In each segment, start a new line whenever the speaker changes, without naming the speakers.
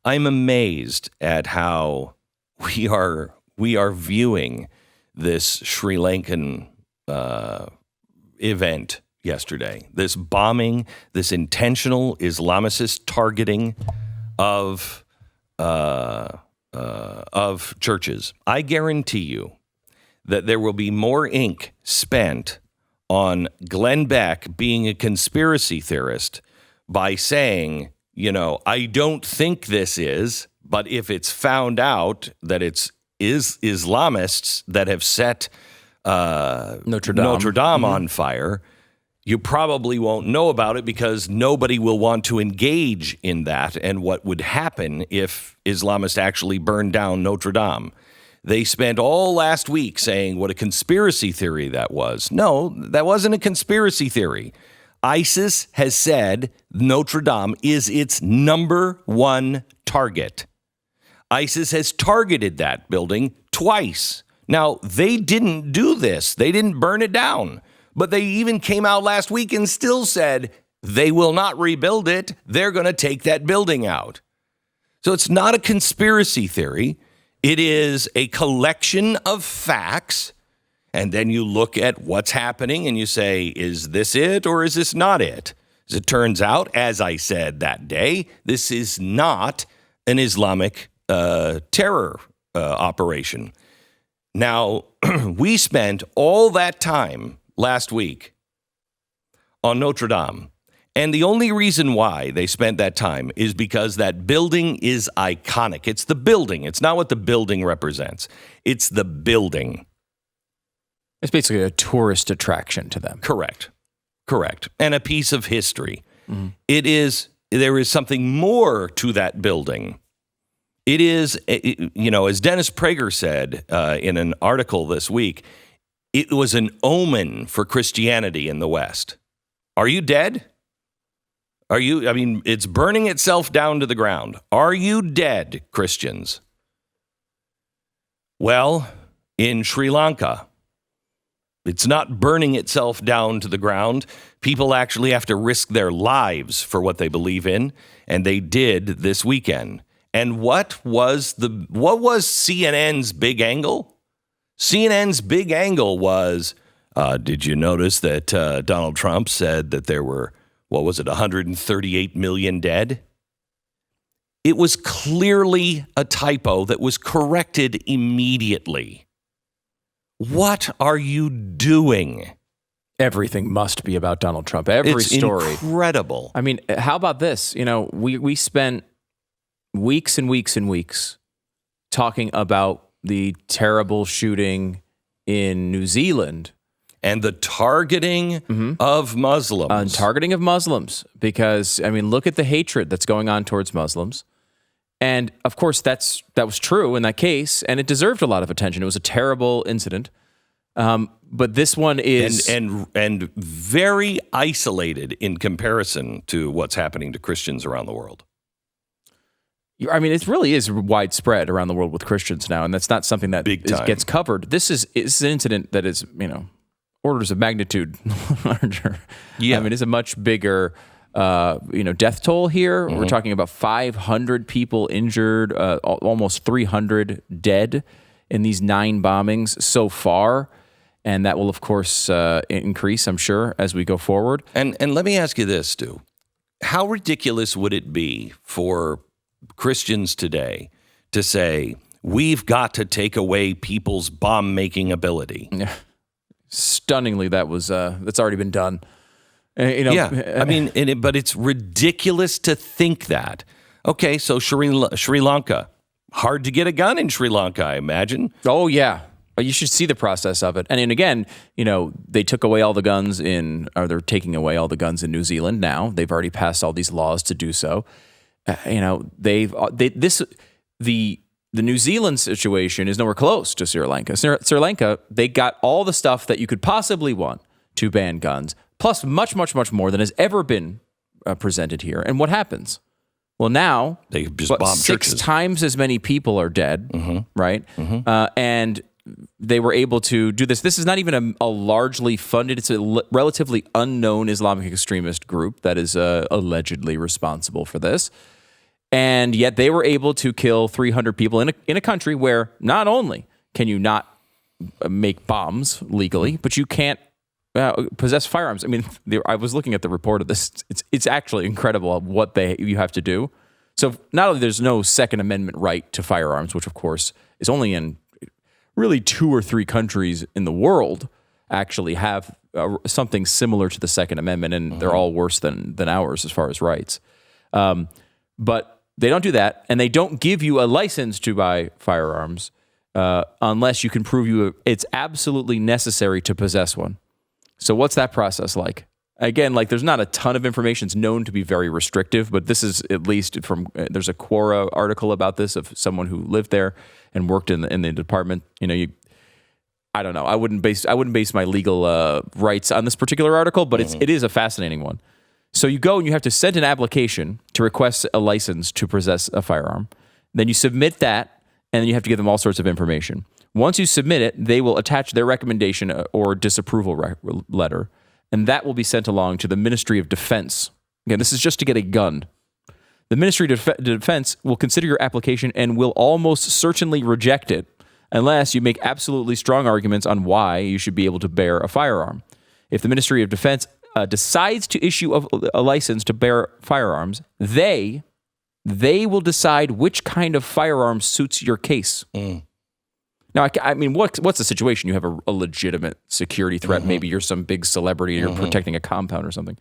I'm amazed at how we are viewing this Sri Lankan event yesterday. This bombing, this intentional Islamicist targeting of churches. I guarantee you that there will be more ink spent on Glenn Beck being a conspiracy theorist by saying, I don't think this is, but if it's found out that it's Islamists that have set Notre Dame on fire, you probably won't know about it because nobody will want to engage in that and what would happen if Islamists actually burned down Notre Dame. They spent all last week saying what a conspiracy theory that was. No, that wasn't a conspiracy theory. ISIS has said Notre Dame is its number one target. ISIS has targeted that building twice. Now, they didn't do this. They didn't burn it down. But they even came out last week and still said they will not rebuild it. They're going to take that building out. So it's not a conspiracy theory. It is a collection of facts. And then you look at what's happening and you say, is this it or is this not it? As it turns out, as I said that day, this is not an Islamic terror operation. Now, we spent all that time last week on Notre Dame. And the only reason why they spent that time is because that building is iconic. It's the building. It's not what the building represents. It's the building.
It's basically a tourist attraction to them.
Correct. And a piece of history. Mm-hmm. There is something more to that building. It is, as Dennis Prager said in an article this week, it was an omen for Christianity in the West. Are you dead? It's burning itself down to the ground. Are you dead, Christians? Well, in Sri Lanka, it's not burning itself down to the ground. People actually have to risk their lives for what they believe in, and they did this weekend. And what was CNN's big angle? CNN's big angle was, did you notice that Donald Trump said that there were, 138 million dead? It was clearly a typo that was corrected immediately. What are you doing?
Everything must be about Donald Trump. Every story.
It's incredible.
I mean, how about this? We spent weeks and weeks and weeks talking about the terrible shooting in New Zealand.
And the targeting of Muslims.
Targeting of Muslims. Because, look at the hatred that's going on towards Muslims. And, of course, that was true in that case, and it deserved a lot of attention. It was a terrible incident. But this one is...
And very isolated in comparison to what's happening to Christians around the world.
It really is widespread around the world with Christians now, and that's not something that gets covered. This is an incident that is, orders of magnitude larger. Yeah. It's a much bigger, death toll here. Mm-hmm. We're talking about 500 people injured, almost 300 dead in these 9 bombings so far. And that will, of course, increase, I'm sure, as we go forward.
And let me ask you this, Stu. How ridiculous would it be for Christians today to say, we've got to take away people's bomb-making ability?
Yeah. Stunningly, that's already been done.
But it's ridiculous to think that. Okay, so Sri Lanka. Hard to get a gun in Sri Lanka, I imagine.
Oh, yeah. You should see the process of it. And again, they took away all the guns they're taking away all the guns in New Zealand now. They've already passed all these laws to do so. The New Zealand situation is nowhere close to Sri Lanka. Sri Lanka, they got all the stuff that you could possibly want to ban guns, plus much, much, much more than has ever been presented here. And what happens? Well, now
they just bomb
6
churches.
times as many people are dead, right? Mm-hmm. And they were able to do this. This is not even a largely funded, it's a relatively unknown Islamic extremist group that is allegedly responsible for this. And yet they were able to kill 300 people in a country where not only can you not make bombs legally, but you can't possess firearms. I mean, I was looking at the report of this. It's actually incredible what you have to do. So not only there's no Second Amendment right to firearms, which of course is only in really 2 or 3 countries in the world actually have something similar to the Second Amendment, and they're all worse than ours as far as rights. But they don't do that, and they don't give you a license to buy firearms unless you can prove it's absolutely necessary to possess one. So what's that process like? Again, like there's not a ton of information. It's known to be very restrictive, but this is at least from there's a Quora article about this of someone who lived there and worked in the department. I don't know. I wouldn't base my legal rights on this particular article, but it is a fascinating one. So you go and you have to send an application to request a license to possess a firearm. Then you submit that, and then you have to give them all sorts of information. Once you submit it, they will attach their recommendation or disapproval letter, and that will be sent along to the Ministry of Defense. Again, this is just to get a gun. The Ministry of Defense will consider your application and will almost certainly reject it unless you make absolutely strong arguments on why you should be able to bear a firearm. If the Ministry of Defense decides to issue a license to bear firearms, they will decide which kind of firearm suits your case. Now, I mean, what's the situation? You have a legitimate security threat. Maybe you're some big celebrity. You're protecting a compound or something.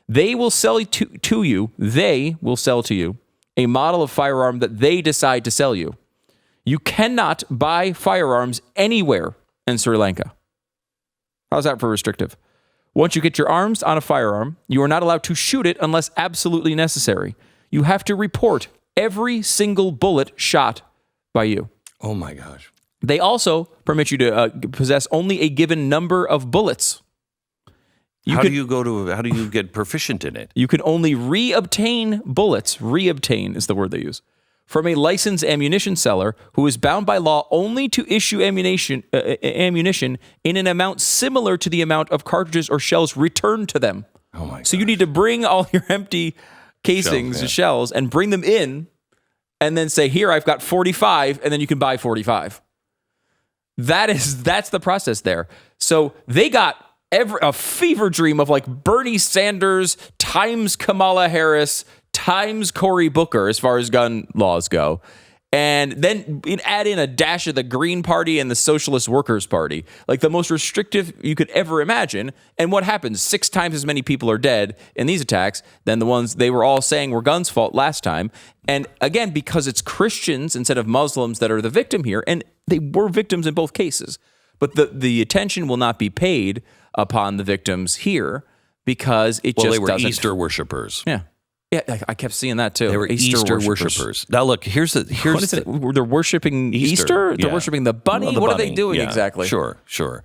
They will sell to you. They will sell to you a model of firearm that they decide to sell you. You cannot buy firearms anywhere in Sri Lanka. How's that for restrictive? Once you get your arms on a firearm, you are not allowed to shoot it unless absolutely necessary. You have to report every single bullet shot by you.
Oh my gosh.
They also permit you to possess only a given number of bullets. How do you get proficient in it? You can only reobtain bullets. Reobtain is the word they use. From a licensed ammunition seller who is bound by law only to issue ammunition in an amount similar to the amount of cartridges or shells returned to them.
Oh my!
So you need to bring all your empty casings and shells and bring them in, and then say, "Here, I've got 45," and then you can buy 45. That's the process there. So they got a fever dream of like Bernie Sanders times Kamala Harris times Cory Booker as far as gun laws go. And then add in a dash of the Green Party and the Socialist Workers Party, like the most restrictive you could ever imagine. And what happens? 6 times as many people are dead in these attacks than the ones they were all saying were guns' fault last time. And again, because it's Christians instead of Muslims that are the victim here, and they were victims in both cases. But the attention will not be paid upon the victims here because it just doesn't.
Easter worshipers.
Yeah. Yeah, I kept seeing that too.
They were Easter worshipers. Now look, here's
they're worshiping Easter? They're worshiping the bunny? What are they doing exactly?
Sure.